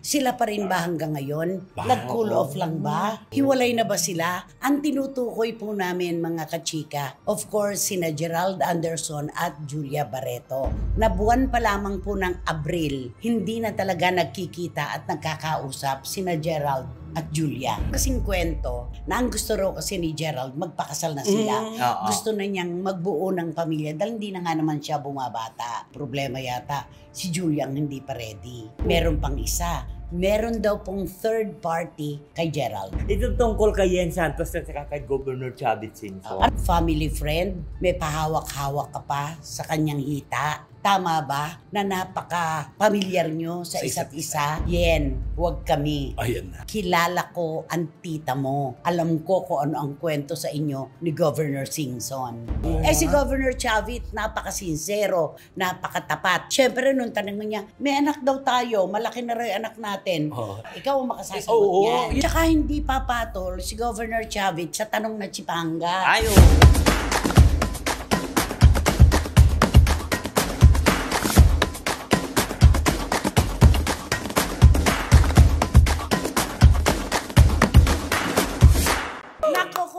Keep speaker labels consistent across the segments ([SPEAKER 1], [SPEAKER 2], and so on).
[SPEAKER 1] Sila pa rin ba hanggang ngayon? Nag-cool off lang ba? Hiwalay na ba sila? Ang tinutukoy po namin mga kachika, of course, sina Gerald Anderson at Julia Barreto. Na buwan pa lamang po ng Abril, hindi na talaga nagkikita at nagkakausap sina Gerald at Julia. Kasing kwento na ang gusto raw kasi ni Gerald, magpakasal na sila. Gusto na niyang magbuo ng pamilya dahil hindi na nga naman siya bumabata. Problema yata, si Julia ang hindi pa ready. Meron pang isa. Meron daw pong third party kay Gerald.
[SPEAKER 2] Ito tungkol kay Yen Santos at saka kay Governor Chavit Singson.
[SPEAKER 1] Family friend, may pahawak-hawak ka pa sa kanyang hita. Tama ba na napaka-pamilyar nyo sa isa't isa? Yen, huwag kami.
[SPEAKER 3] Ayan na.
[SPEAKER 1] Kilala ko ang tita mo. Alam ko kung ano ang kwento sa inyo ni Governor Singson. Si Governor Chavit, napaka-sincero, napakatapat. Siyempre, nung tanong niya, may anak daw tayo, malaki na rin anak natin. Ikaw ang makasasagot niyan. Tsaka hindi papatol si Governor Chavit sa tanong na Chipanga.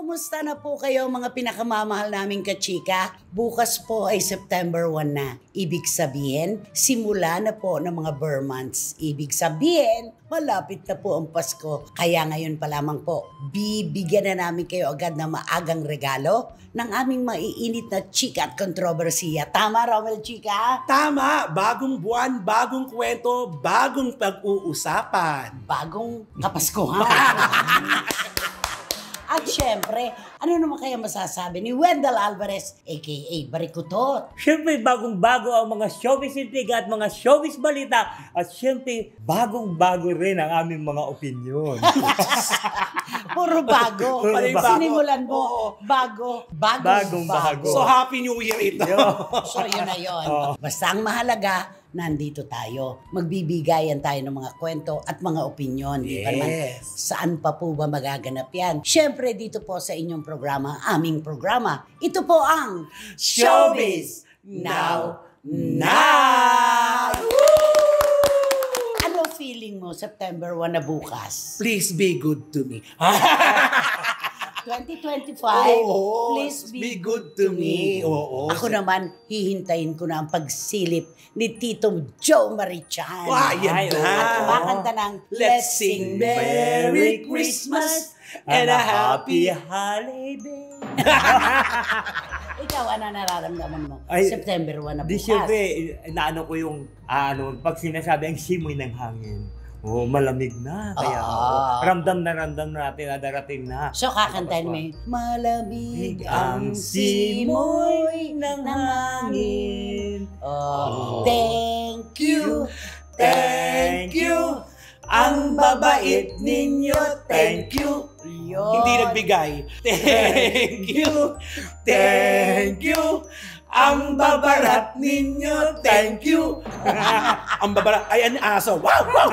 [SPEAKER 1] Kumusta na po kayo mga pinakamamahal naming kachika? Bukas po ay September 1 na. Ibig sabihin, simula na po ng mga Burr months. Ibig sabihin, malapit na po ang Pasko. Kaya ngayon pa lamang po, bibigyan na namin kayo agad na maagang regalo ng aming maiinit na chika at kontrobersiya. Tama, Romel Chika?
[SPEAKER 3] Tama! Bagong buwan, bagong kwento, bagong pag-uusapan.
[SPEAKER 1] Bagong kapaskuhan. At syempre, ano naman kaya masasabi ni Wendell Alvarez, a.k.a. Barikutot?
[SPEAKER 2] Siyempre, bagong-bago ang mga showbiz intriga at mga showbiz balita. At siyempre, bagong-bago rin ang aming mga opinyon.
[SPEAKER 1] Puro bago. Sinimulan mo, bagong bago.
[SPEAKER 3] So, Happy New Year ito.
[SPEAKER 1] So, yun na yun. Basta ang mahalaga, nandito tayo. Magbibigayan tayo ng mga kwento at mga opinyon. Di ba naman? Saan pa po ba magaganap yan? Siyempre, dito po sa inyong programa, aming programa. Ito po ang Showbiz Now! Ano feeling mo September 1 na bukas?
[SPEAKER 3] Please be good to me.
[SPEAKER 1] 2025, please
[SPEAKER 3] be good to me.
[SPEAKER 1] Ako naman, hihintayin ko na ang pagsilip ni Tito Joe Marichan.
[SPEAKER 3] Yan na.
[SPEAKER 1] At kumakanta ng
[SPEAKER 3] Let's sing Merry Christmas and a Happy
[SPEAKER 2] Holiday.
[SPEAKER 1] Ikaw, ano nararamdaman mo?
[SPEAKER 2] Ay,
[SPEAKER 1] September 1 na bukas.
[SPEAKER 2] Siyempre, naano ko yung, pag sinasabi ang simoy ng hangin. Malamig na. Kaya ramdam na natin na darating na.
[SPEAKER 1] So, kakantahin mo yung malamig ang simoy ng hangin. Thank you, thank you. Ang babait ninyo, thank you.
[SPEAKER 3] Hindi nagbigay. Thank you. Ang babarat ninyo, thank you. Ang babarat, ay ang aso, wow.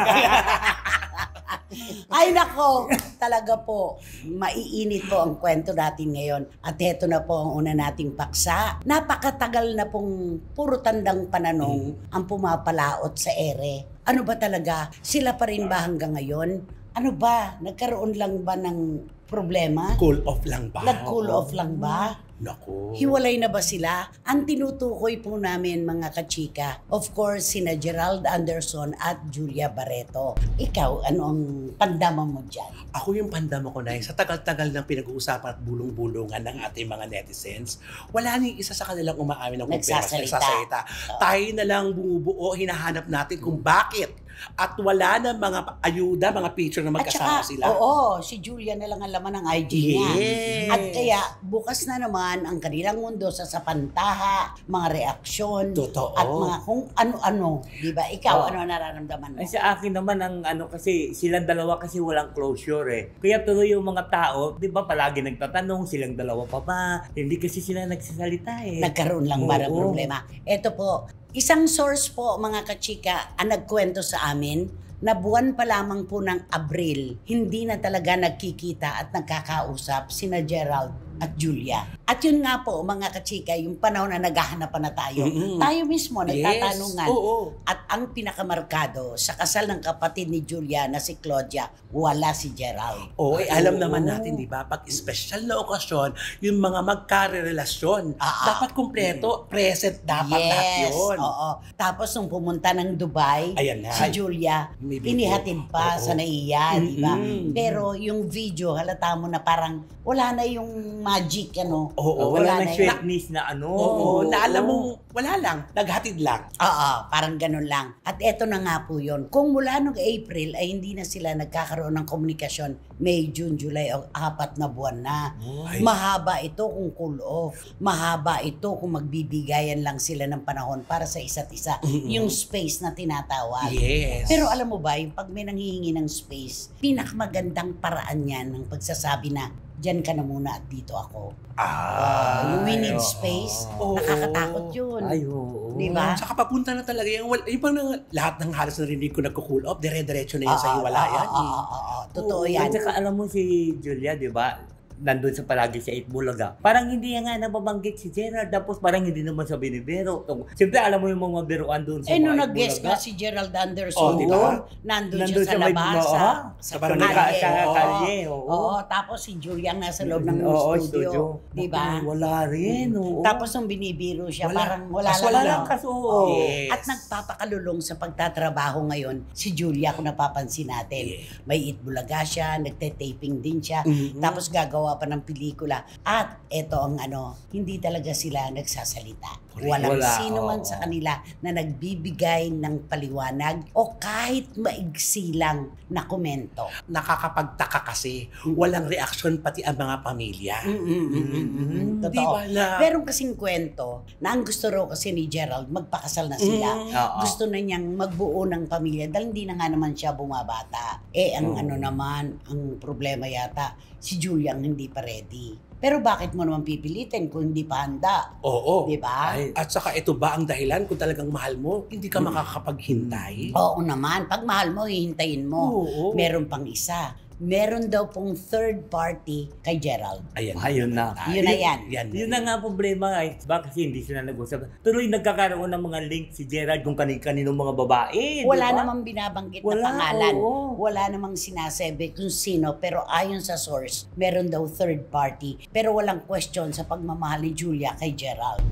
[SPEAKER 1] Ay nako, talaga po, maiinit po ang kwento natin ngayon. At heto na po ang una nating paksa. Napakatagal na pong puro tandang pananong ang pumapalaot sa ere. Ano ba talaga? Sila pa rin ba hanggang ngayon? Ano ba? Nagkaroon lang ba ng problema?
[SPEAKER 3] Cool off lang ba?
[SPEAKER 1] Nag-cool off lang ba?
[SPEAKER 3] Naku.
[SPEAKER 1] Hiwalay na ba sila? Ang tinutukoy po namin mga kachika, of course, sina Gerald Anderson at Julia Barreto. Ikaw, ano ang pandama mo dyan?
[SPEAKER 3] Ako yung pandama ko na sa tagal-tagal ng pinag-uusapan at bulong-bulungan ng ating mga netizens, wala nang isa sa kanilang umaamin ng nagsasalita. Tayo na lang bumubuo, hinahanap natin kung bakit. At wala na mga ayuda, mga picture na magkasama sila.
[SPEAKER 1] Oo, si Julia na lang ang laman ng IG niya. At kaya, bukas na naman ang kanilang mundo sa sapantaha, mga reaksyon, at mga kung ano-ano. Diba? Ikaw, ano nararamdaman mo?
[SPEAKER 2] Sa akin naman, kasi silang dalawa kasi walang closure eh. Kaya tuloy yung mga tao, di ba palagi nagtatanong, silang dalawa pa ba? Hindi kasi sila nagsasalita eh.
[SPEAKER 1] Nagkaroon lang ba ng problema? Ito po, isang source po mga kachika ang nagkwento sa amin na buwan pa lamang po ng Abril, hindi na talaga nagkikita at nagkakausap sina Gerald at Julia. At yun nga po, mga kachika, yung panahon na naghahanapan na tayo. Tayo mismo, nagtatanungan.
[SPEAKER 3] Oo.
[SPEAKER 1] At ang pinakamarkado sa kasal ng kapatid ni Julia na si Claudia, wala si Gerald.
[SPEAKER 3] Oo, alam naman natin, di ba? Pag special na okasyon, yung mga magkarelasyon, dapat kumpleto, present dapat lahat yun.
[SPEAKER 1] Oo. Tapos nung pumunta ng Dubai,
[SPEAKER 3] Ayan na.
[SPEAKER 1] si Julia,
[SPEAKER 3] May video.
[SPEAKER 1] inihatid pa sa naiya, di ba? Pero yung video, halata mo na parang wala na yung magic, ano.
[SPEAKER 3] Oo,
[SPEAKER 2] wala
[SPEAKER 1] na
[SPEAKER 2] nang
[SPEAKER 1] yun.
[SPEAKER 2] sweetness na ano.
[SPEAKER 3] Oo, na alam mong wala lang, naghatid lang.
[SPEAKER 1] Oo, parang ganun lang. At eto na nga po yun. Kung mula nung April ay hindi na sila nagkakaroon ng komunikasyon, May, June, July, 4 na buwan na.
[SPEAKER 3] Ay.
[SPEAKER 1] Mahaba ito kung cool off. Mahaba ito kung magbibigayan lang sila ng panahon para sa isa't isa. Yung space na tinatawag.
[SPEAKER 3] Yes.
[SPEAKER 1] Pero alam mo ba, yung pag may nanghihingi ng space, pinakamagandang paraan yan ng pagsasabi na, dyan ka na muna at dito ako. Yung we need space,
[SPEAKER 3] Oo.
[SPEAKER 1] nakakatakot yun.
[SPEAKER 2] Ay, oo.
[SPEAKER 1] Di ba?
[SPEAKER 3] Saka papunta na talaga yung parang lahat ng halos narinig ko nagko-cool off, dire-diretso na yan sa hiwalayan.
[SPEAKER 1] Totoo
[SPEAKER 2] Oo,
[SPEAKER 1] yan.
[SPEAKER 2] At saka alam mo si Julia, di ba? Nandun sa palagi sa 8 Bulaga. Parang hindi nga nababanggit si Gerald. Tapos parang hindi naman sa binibiro. Siyempre alam mo yung mga biruan doon sa
[SPEAKER 1] Nung
[SPEAKER 2] mga 8
[SPEAKER 1] nag-guest
[SPEAKER 2] Bulaga.
[SPEAKER 1] nga si Gerald Anderson,
[SPEAKER 3] Oh, di ba?
[SPEAKER 1] nandun
[SPEAKER 2] Nandun
[SPEAKER 1] siya sa
[SPEAKER 2] siya may-
[SPEAKER 1] labasa.
[SPEAKER 2] oo.
[SPEAKER 3] Sa barangay.
[SPEAKER 1] kalye.
[SPEAKER 2] Sa
[SPEAKER 1] Oo.
[SPEAKER 2] kalye, oo.
[SPEAKER 1] Oo, tapos si Julia nasa loob ng
[SPEAKER 2] Oo,
[SPEAKER 1] studio. Di ba?
[SPEAKER 2] Wala rin, oo.
[SPEAKER 1] Tapos nung binibiro siya,
[SPEAKER 3] Wala.
[SPEAKER 1] parang wala
[SPEAKER 3] As
[SPEAKER 1] lang.
[SPEAKER 3] wala
[SPEAKER 2] lang
[SPEAKER 1] ano.
[SPEAKER 2] kaso, oo.
[SPEAKER 3] Yes.
[SPEAKER 1] At nagpapakalulong sa pagtatrabaho ngayon, si Julia kung napapansin natin.
[SPEAKER 3] Yeah.
[SPEAKER 1] May Itbulaga siya, nagte-taping din siya, tapos gagawa pa ng pelikula. At eto ang hindi talaga sila nagsasalita. Walang
[SPEAKER 2] Wala,
[SPEAKER 1] sino man
[SPEAKER 2] oo.
[SPEAKER 1] sa kanila na nagbibigay ng paliwanag o kahit maigsi lang na komento.
[SPEAKER 3] Nakakapagtaka kasi, walang reaksyon pati ang mga pamilya.
[SPEAKER 1] Totoo.
[SPEAKER 3] Di ba na-
[SPEAKER 1] Meron kasing kwento na ang gusto raw kasi ni Gerald, magpakasal na sila.
[SPEAKER 2] Oo.
[SPEAKER 1] Gusto na niyang magbuo ng pamilya dahil hindi na nga naman siya bumabata. Ang naman, ang problema yata, si Julia ang hindi pa ready. Pero bakit mo naman pipilitin kung hindi pa handa?
[SPEAKER 3] Oo.
[SPEAKER 1] Di ba?
[SPEAKER 2] Ay.
[SPEAKER 3] At saka ito ba ang dahilan kung talagang mahal mo, hindi ka makakapaghintay?
[SPEAKER 1] Oo naman. Pag mahal mo, hihintayin mo.
[SPEAKER 3] Oo.
[SPEAKER 1] Meron pang isa. Meron daw pong third party kay Gerald.
[SPEAKER 3] Ayan.
[SPEAKER 2] Ayun na.
[SPEAKER 1] Yun na yan.
[SPEAKER 2] Yun na nga problema ay bakit hindi sila nag-usap. Tuloy nagkakaroon ng mga link si Gerald kung kaninong mga babae.
[SPEAKER 1] Wala
[SPEAKER 2] di ba?
[SPEAKER 1] namang binabanggit
[SPEAKER 2] Wala,
[SPEAKER 1] na pangalan.
[SPEAKER 2] oo.
[SPEAKER 1] Wala namang sinasabi kung sino. Pero ayon sa source, meron daw third party. Pero walang question sa pagmamahal ni Julia kay Gerald.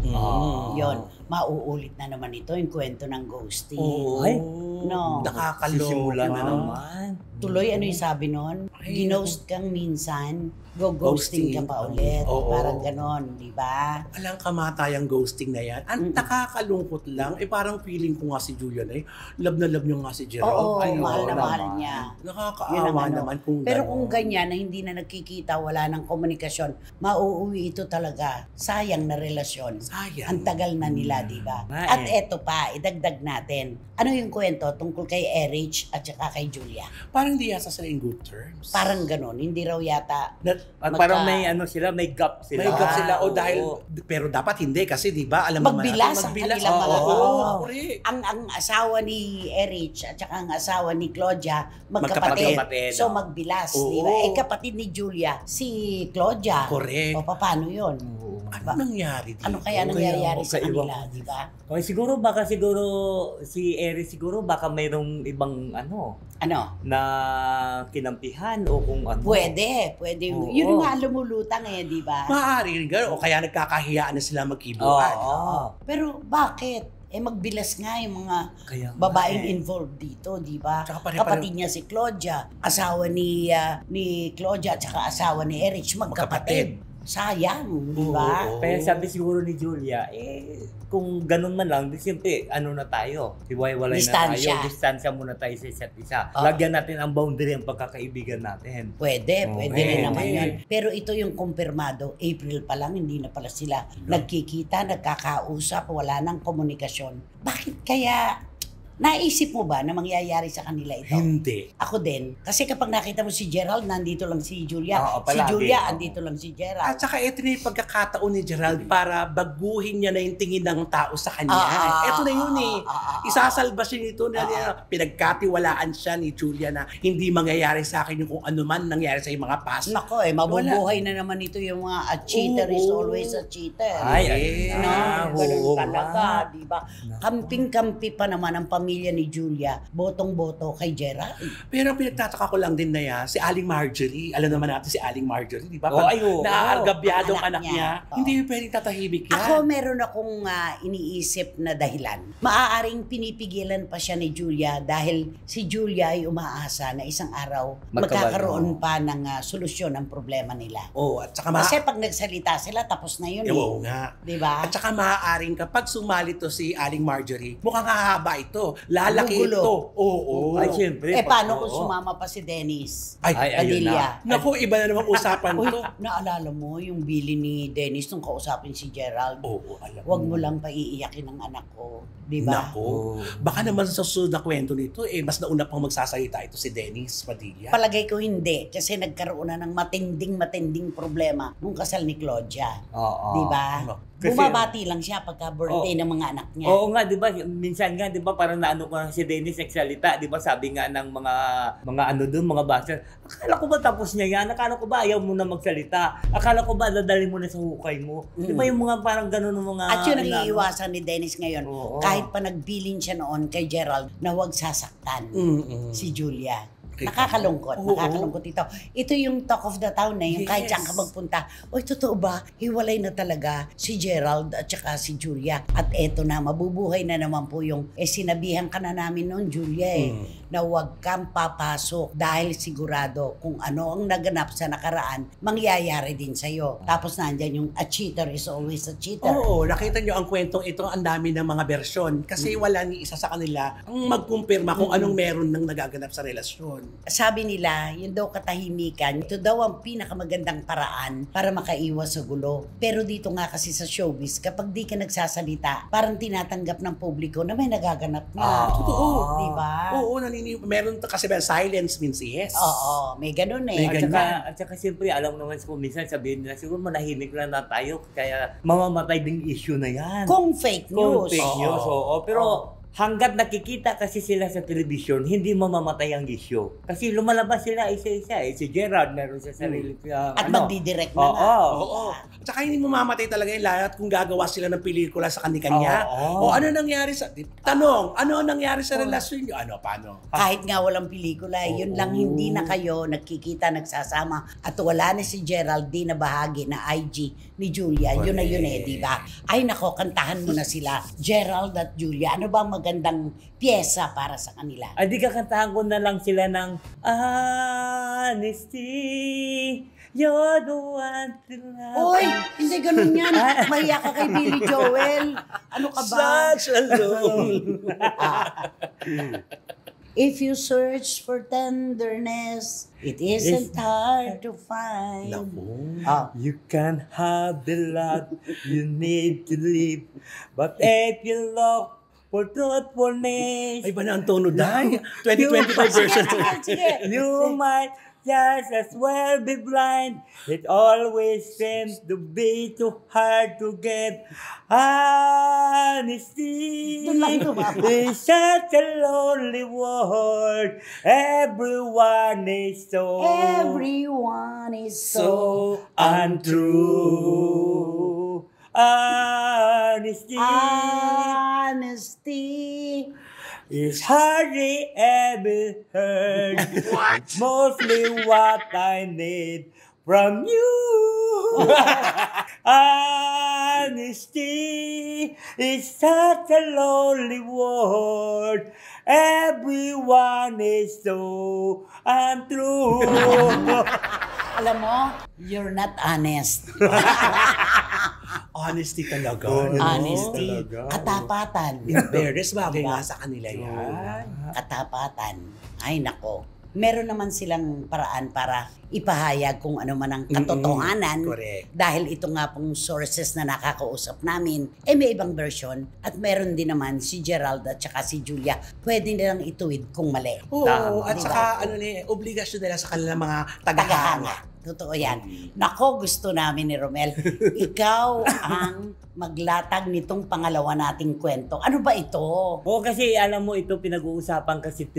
[SPEAKER 1] Yon, mauulit na naman ito yung kwento ng ghosting.
[SPEAKER 3] Oo.
[SPEAKER 2] Ay.
[SPEAKER 1] No.
[SPEAKER 3] Nakakaloka.
[SPEAKER 2] Sisimula na naman.
[SPEAKER 1] Tuloy, ano yung sabi nun?
[SPEAKER 3] Ay,
[SPEAKER 1] Ginost kang minsan, go-ghosting ka pa ulit.
[SPEAKER 3] Oo.
[SPEAKER 1] Parang ganon, di ba?
[SPEAKER 3] Walang kamatayang ghosting na yan. Ang nakakalungkot lang, parang feeling ko nga si Julia na love na love niyo nga si Gerald.
[SPEAKER 1] Oo,
[SPEAKER 3] Ay,
[SPEAKER 1] mahal na
[SPEAKER 3] naman.
[SPEAKER 1] mahal niya. Yun ang
[SPEAKER 3] Nakakaawa
[SPEAKER 1] ano.
[SPEAKER 3] naman kung
[SPEAKER 1] Pero
[SPEAKER 3] gano'n.
[SPEAKER 1] kung ganyan na hindi na nagkikita, wala ng komunikasyon, mauuwi ito talaga. Sayang na relasyon.
[SPEAKER 3] Sayang.
[SPEAKER 1] Ang tagal na nila, di ba?
[SPEAKER 2] Nga
[SPEAKER 1] At
[SPEAKER 2] eh.
[SPEAKER 1] eto pa, idagdag natin. Ano yung kwento tungkol kay Erich at saka kay Julia?
[SPEAKER 3] Parang di yata sila in good terms.
[SPEAKER 1] Parang ganon, hindi raw yata.
[SPEAKER 2] At parang may may gap sila.
[SPEAKER 3] May gap sila o
[SPEAKER 2] Oo.
[SPEAKER 3] dahil, pero dapat hindi kasi di ba alam naman
[SPEAKER 1] Magbilas
[SPEAKER 3] natin,
[SPEAKER 1] ang kanilang mga
[SPEAKER 3] Oo,
[SPEAKER 1] tao.
[SPEAKER 3] correct.
[SPEAKER 1] Ang asawa ni Erich at saka ang asawa ni Claudia, magkapatid.
[SPEAKER 2] Magkapatid,
[SPEAKER 1] So
[SPEAKER 2] oo.
[SPEAKER 1] magbilas,
[SPEAKER 3] Oo.
[SPEAKER 1] di ba? Kapatid ni Julia, si Claudia.
[SPEAKER 3] Correct.
[SPEAKER 1] O paano yun?
[SPEAKER 3] Ano nangyari dito?
[SPEAKER 1] Ano kaya nangyayari sa
[SPEAKER 2] kaiba-
[SPEAKER 1] kanila, di ba?
[SPEAKER 2] Okay, siguro si Eric siguro baka mayroong ibang
[SPEAKER 1] Ano?
[SPEAKER 2] na kinampihan o kung ano.
[SPEAKER 1] Pwede.
[SPEAKER 2] Oo.
[SPEAKER 1] Yun nga lumulutang di ba?
[SPEAKER 3] Maaari rin gano'n. O kaya nagkakahiyaan na sila
[SPEAKER 2] Oo.
[SPEAKER 3] magkibuan.
[SPEAKER 1] Pero bakit? Magbilas nga yung mga
[SPEAKER 2] Kaya nga
[SPEAKER 1] babaeng
[SPEAKER 2] eh.
[SPEAKER 1] involved dito, di ba?
[SPEAKER 3] Tsaka pare-pareho-
[SPEAKER 1] Kapatid niya si Claudia, asawa ni Claudia at saka asawa ni Erich, magkapatid. Sayang, di ba?
[SPEAKER 3] Oo.
[SPEAKER 2] Kaya sabi siguro ni Julia, kung ganun man lang, siyempre, na tayo? Hiwalay na
[SPEAKER 1] Distansya.
[SPEAKER 2] tayo. Distansya muna tayo sa isa't isa.
[SPEAKER 1] Oo.
[SPEAKER 2] Lagyan natin ang boundary ang pagkakaibigan natin.
[SPEAKER 1] Pwede
[SPEAKER 2] Okay.
[SPEAKER 1] rin naman
[SPEAKER 3] Okay.
[SPEAKER 1] yun. Pero ito yung kumpirmado, April pa lang, hindi na pala sila nagkikita, nagkakausap, wala nang komunikasyon. Bakit kaya Naisip mo ba na mangyayari sa kanila ito?
[SPEAKER 3] Hindi.
[SPEAKER 1] Ako din. Kasi kapag nakita mo si Gerald, nandito lang si Julia.
[SPEAKER 2] Oo,
[SPEAKER 1] Si
[SPEAKER 2] palagi.
[SPEAKER 1] Julia,
[SPEAKER 2] Oo.
[SPEAKER 1] andito lang si
[SPEAKER 3] At
[SPEAKER 1] Gerald.
[SPEAKER 3] saka ito na yung pagkakataon ni Gerald para baguhin niya na yung tingin ng tao sa kanya. Ito na yun eh. Isasalba siya nito na pinagkatiwalaan siya ni Julia na hindi mangyayari sa akin yung kung ano man nangyari sa yung mga past.
[SPEAKER 1] Nako mabubuhay na naman ito yung mga a cheater is
[SPEAKER 3] Oo.
[SPEAKER 1] always a cheater.
[SPEAKER 2] Ay,
[SPEAKER 3] Yes.
[SPEAKER 1] No, ganun
[SPEAKER 2] oo
[SPEAKER 1] talaga,
[SPEAKER 2] nga.
[SPEAKER 1] di ba? Kamping-kampi pa naman ang pamilya ni Julia, botong-boto kay Gerald.
[SPEAKER 3] Pero ang pinagtataka ko lang din na yan, si Aling Marjorie, alam naman natin si Aling Marjorie, di ba?
[SPEAKER 2] Oo, ay, oo.
[SPEAKER 3] Naaargabyadong
[SPEAKER 1] Anak
[SPEAKER 3] anak
[SPEAKER 1] niya.
[SPEAKER 3] niya,
[SPEAKER 1] Oo.
[SPEAKER 3] hindi pwedeng tatahimik yan.
[SPEAKER 1] Ako meron akong iniisip na dahilan. Maaaring pinipigilan pa siya ni Julia dahil si Julia ay umaasa na isang araw magkakaroon pa ng solusyon ang problema nila.
[SPEAKER 3] Oo, at saka
[SPEAKER 1] Kasi pag nagsalita sila, tapos na yun
[SPEAKER 3] Oo nga.
[SPEAKER 1] Di ba?
[SPEAKER 3] At saka maaaring kapag sumali to si Aling Marjorie, mukhang hahaba ito. Lalaki
[SPEAKER 1] Gugulo.
[SPEAKER 3] ito. Oo.
[SPEAKER 2] Ay, siyempre.
[SPEAKER 1] Paano kung
[SPEAKER 2] oo.
[SPEAKER 1] sumama pa si Dennis?
[SPEAKER 3] Ay,
[SPEAKER 2] ayun
[SPEAKER 1] Padilla.
[SPEAKER 2] na.
[SPEAKER 3] Naku, iba na namang usapan
[SPEAKER 1] Uy,
[SPEAKER 3] to.
[SPEAKER 1] naalala mo yung bili ni Dennis nung kausapin si Gerald?
[SPEAKER 3] Oo, alam
[SPEAKER 1] Huwag mo lang paiiyakin ang anak ko. Di ba?
[SPEAKER 3] Naku.
[SPEAKER 2] Oo.
[SPEAKER 3] Baka naman sa susunod na kwento nito, mas nauna pang magsasalita ito si Dennis Padilla.
[SPEAKER 1] Palagay ko hindi. Kasi nagkaroon na ng matinding problema nung kasal ni Claudia.
[SPEAKER 2] Oo.
[SPEAKER 1] Di ba?
[SPEAKER 3] Ano?
[SPEAKER 2] Kasi-
[SPEAKER 1] Bumabati lang siya pagka birthday ng mga anak niya.
[SPEAKER 2] Oo nga, 'di ba? Minsan nga, 'di ba, parang naano ko si Dennis nagsalita, 'di ba? Sabi nga ng mga ano doon, mga basher. Akala ko ba tapos niya 'yan? Akala ko ba ayaw mo na magsalita? Akala ko ba dadalhin mo na sa hukay mo? 'Di ba yung mga parang gano'n ng mga
[SPEAKER 1] At yun ang iiwasan ni Dennis ngayon.
[SPEAKER 2] Oo.
[SPEAKER 1] Kahit pa nagbilin siya noon kay Gerald na huwag sasaktan si Julia.
[SPEAKER 3] Okay.
[SPEAKER 1] Nakakalungkot.
[SPEAKER 3] Oo.
[SPEAKER 1] Nakakalungkot ito. Ito yung talk of the town na yung kahit
[SPEAKER 3] Yes.
[SPEAKER 1] saan ka magpunta. Oy, totoo ba? Hiwalay na talaga si Gerald at saka si Julia. At eto na, mabubuhay na naman po yung, sinabihan ka na namin noon, Julia na huwag kang papasok dahil sigurado kung ano ang naganap sa nakaraan, mangyayari din sa'yo. Tapos nandyan yung a cheater is always a cheater.
[SPEAKER 3] Oo, nakita nyo ang kwentong ito, ang dami ng mga bersyon. Kasi wala ni isa sa kanila ang magkumpirma kung anong meron nang nagaganap sa relasyon.
[SPEAKER 1] Sabi nila, yun daw katahimikan, ito daw ang pinakamagandang paraan para makaiwas sa gulo. Pero dito nga kasi sa showbiz, kapag di ka nagsasalita, parang tinatanggap ng publiko na may nagaganap na.
[SPEAKER 3] Totoo.
[SPEAKER 1] Di ba?
[SPEAKER 3] Oo, meron to kasi silence means yes.
[SPEAKER 1] Oo, may ganun eh.
[SPEAKER 3] May
[SPEAKER 2] At
[SPEAKER 3] ganyan.
[SPEAKER 2] saka siyempre, alam naman ko minsan sabihin nila, siguro manahimik lang na tayo, kaya mamamatay ding issue na yan.
[SPEAKER 1] Kung fake
[SPEAKER 2] Kung
[SPEAKER 1] news.
[SPEAKER 2] fake news,
[SPEAKER 3] Oo.
[SPEAKER 2] oo. Pero hanggat nakikita kasi sila sa television, hindi mamamatay ang issue. Kasi lumalabas sila isa-isa eh. Si Gerard, meron sa sarili.
[SPEAKER 1] At magdidirect na
[SPEAKER 2] Oo.
[SPEAKER 1] nga.
[SPEAKER 3] Oo. At saka hindi mamamatay talaga yung lahat kung gagawa sila ng pelikula sa kanya-kanya.
[SPEAKER 2] Oo.
[SPEAKER 3] O ano nangyari sa... Tanong, ano ang nangyari sa relasyon niyo? Ano, paano?
[SPEAKER 1] Kahit nga walang pelikula, yun lang hindi na kayo nagkikita, nagsasama. At wala na si Gerald, di na bahagi na IG ni Julia. Yun na yun eh, di ba? Ay nako, kantahan mo na sila. Gerald at Julia, ano ba ang magandang pyesa para sa kanila?
[SPEAKER 2] Ay, di kakantahan ko na lang sila ng Honesty, you're the one to love.
[SPEAKER 1] Uy, hindi ganun yan. Mahiya ka kay Billy Joel. Ano ka ba?
[SPEAKER 3] Such a lone.
[SPEAKER 1] If you search for tenderness, it isn't hard to find.
[SPEAKER 3] Naku.
[SPEAKER 2] You can have the love you need to live, but if you look for truthfulness,
[SPEAKER 3] Ay, ba na ang tono dahil? 2025 version.
[SPEAKER 1] Sige.
[SPEAKER 2] you might just as well be blind. It always seems to be too hard to get. Honesty
[SPEAKER 1] Doon lang tumama.
[SPEAKER 2] is such a lonely world. Everyone is
[SPEAKER 1] Everyone is so
[SPEAKER 2] untrue. Honesty
[SPEAKER 1] honesty.
[SPEAKER 2] is hardly ever heard. Mostly what I need from you. Honesty is such a lonely world. Everyone is so untrue.
[SPEAKER 1] Alam mo, you're not honest.
[SPEAKER 3] Honesty talaga.
[SPEAKER 1] Honesty,
[SPEAKER 2] talaga.
[SPEAKER 1] katapatan.
[SPEAKER 3] Fairness, bagay nga sa kanila yan.
[SPEAKER 1] Katapatan. Ay nako. meron naman silang paraan para ipahayag kung ano man ang katotohanan.
[SPEAKER 3] Correct.
[SPEAKER 1] Dahil ito nga pong sources na nakakausap namin, may ibang version. At meron din naman si Gerald at saka si Julia, pwede nilang ituwid kung mali.
[SPEAKER 3] Oo,
[SPEAKER 2] Tama.
[SPEAKER 3] at saka obligasyon nila sa kanilang mga tagahanga.
[SPEAKER 1] Totoo yan. Nako, gusto namin ni Romel. Ikaw ang maglatag nitong pangalawa nating kwento. Ano ba ito?
[SPEAKER 2] Oo, kasi alam mo, ito pinag-uusapan kasi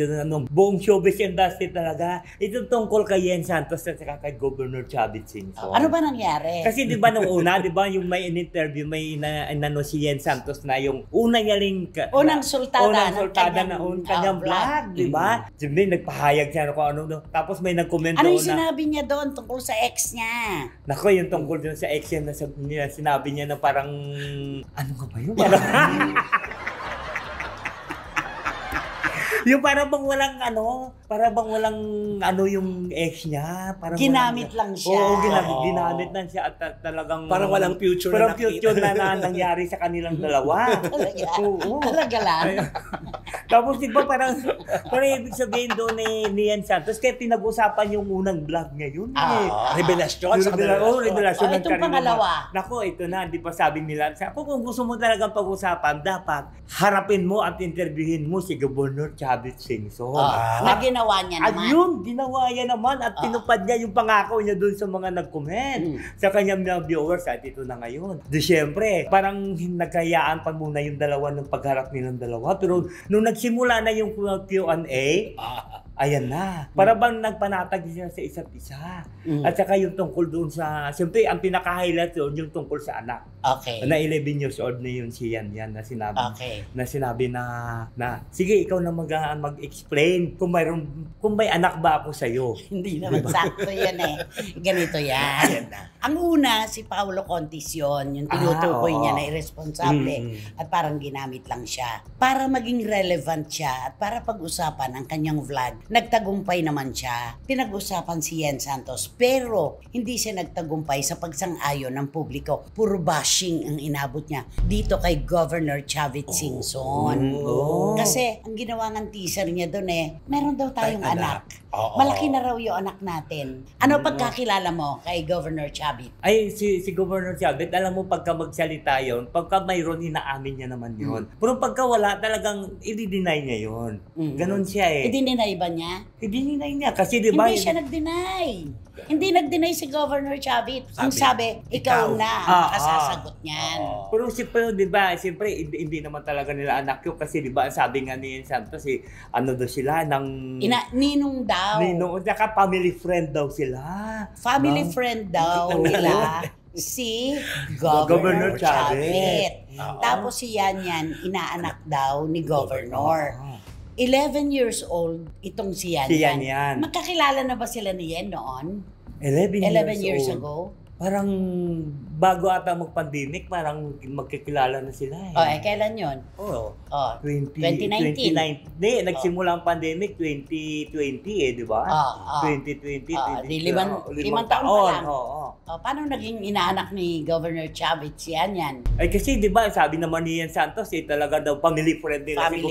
[SPEAKER 2] buong showbiz industry talaga. Ito tungkol kay Yen Santos at saka kay Governor Chavit Singson.
[SPEAKER 1] Ano ba nangyari?
[SPEAKER 2] Kasi di ba nung una, di ba yung may in-interview, may inano si Yen Santos na yung una niya ring...
[SPEAKER 1] Unang sultada ng
[SPEAKER 2] kanyang vlog, di ba? Siyempre, nagpahayag siya kung ano. Tapos may nag-comment
[SPEAKER 1] ano
[SPEAKER 2] doon
[SPEAKER 1] yung sinabi niya doon tungkol sa ex niya?
[SPEAKER 2] Nako, yung tungkol doon sa ex niya, sinabi niya na parang... Ano nga ba yun? Parang... yung para bang walang yung ex niya. Parang
[SPEAKER 1] ginamit lang siya.
[SPEAKER 2] Oo, ginamit lang siya at talagang...
[SPEAKER 3] Parang walang future
[SPEAKER 2] parang
[SPEAKER 3] na
[SPEAKER 2] future na nangyari sa kanilang dalawa.
[SPEAKER 1] Talaga?
[SPEAKER 2] Oo.
[SPEAKER 1] Talaga lang?
[SPEAKER 2] Tapos di ba parang ibig sabihin doon ni Yen Santos, kaya pinag-usapan yung unang vlog ngayon
[SPEAKER 3] Revelasyon sa kanila.
[SPEAKER 2] Revelasyon ng
[SPEAKER 1] itong
[SPEAKER 2] kanila.
[SPEAKER 1] pangalawa.
[SPEAKER 2] Nako, ito na, di pa sabi nila. Kung gusto mo talagang pag-usapan, dapat harapin mo at interviewin mo si Governor Chavit Singson.
[SPEAKER 1] Na ginawa niya naman.
[SPEAKER 2] Ayun, ginawa niya naman at tinupad niya yung pangako niya doon sa mga nag-comment sa kanyang mga viewers at ito na ngayon. Di syempre, parang nagkayaan pa muna yung dalawa ng pagharap nilang dalawa. Pero nung nagsimula na yung Q&A, ayan na. Para bang nagpanatag siya sa isa't isa. At saka yung tungkol doon sa, siyempre ang pinaka-highlight doon yung tungkol sa anak.
[SPEAKER 1] Okay.
[SPEAKER 2] Na 11 years old na yun si Yan na sinabi.
[SPEAKER 1] Okay.
[SPEAKER 2] Na sinabi na sige, ikaw na mag-explain kung may anak ba ako sa iyo.
[SPEAKER 1] Hindi naman sakto yan Ganito yan. Ang una, si Paolo Contis yun. Yung tinutukoy niya na irresponsable. At parang ginamit lang siya. Para maging relevant siya at para pag-usapan ang kanyang vlog. Nagtagumpay naman siya. Pinag-usapan si Yen Santos. Pero hindi siya nagtagumpay sa pagsang-ayon ng publiko. Puro bashing ang inabot niya dito kay Governor Chavit Singson. Kasi ang ginawa ng teaser niya doon meron daw tayong anak. Malaki na raw yung anak natin. Ano pagkakilala mo kay Governor Chavit?
[SPEAKER 2] Ay, si Governor Chavit, alam mo pagka magsalita yon, pagka mayroon, inaamin niya naman yon. Pero pagka wala, talagang i-deny niya yon. Ganon siya
[SPEAKER 1] I-deny ba niya?
[SPEAKER 2] I-deny niya. Kasi di ba...
[SPEAKER 1] Hindi siya nag-deny. Hindi nag-deny si Governor Chavit. Ang sabi, ikaw na ang kasasagot niyan.
[SPEAKER 2] Pero siyempre, di ba, siyempre, hindi naman talaga nila anak yun. Kasi di ba, sabi nga ni Santos, ano daw sila,
[SPEAKER 1] Ninong daw.
[SPEAKER 2] Ninong, saka family friend daw sila.
[SPEAKER 1] Family friend daw nila si Governor Chavit. Tapos si Yan, inaanak daw ni Governor. 11 years old itong si Yan.
[SPEAKER 2] Si Yan.
[SPEAKER 1] Magkakilala na ba sila ni Yan noon?
[SPEAKER 2] 11
[SPEAKER 1] years
[SPEAKER 2] old.
[SPEAKER 1] ago?
[SPEAKER 2] Parang bago ata mag-pandemic, parang magkikilala na sila
[SPEAKER 1] kailan yun?
[SPEAKER 2] 2019. Hindi, nagsimula ang pandemic 2020 di ba? 2020.
[SPEAKER 1] Limang taon pa lang. Paano naging inaanak ni Governor Chavit si Yan?
[SPEAKER 2] Ay kasi di ba, sabi naman ni Yen Santos, talaga daw family friend nila si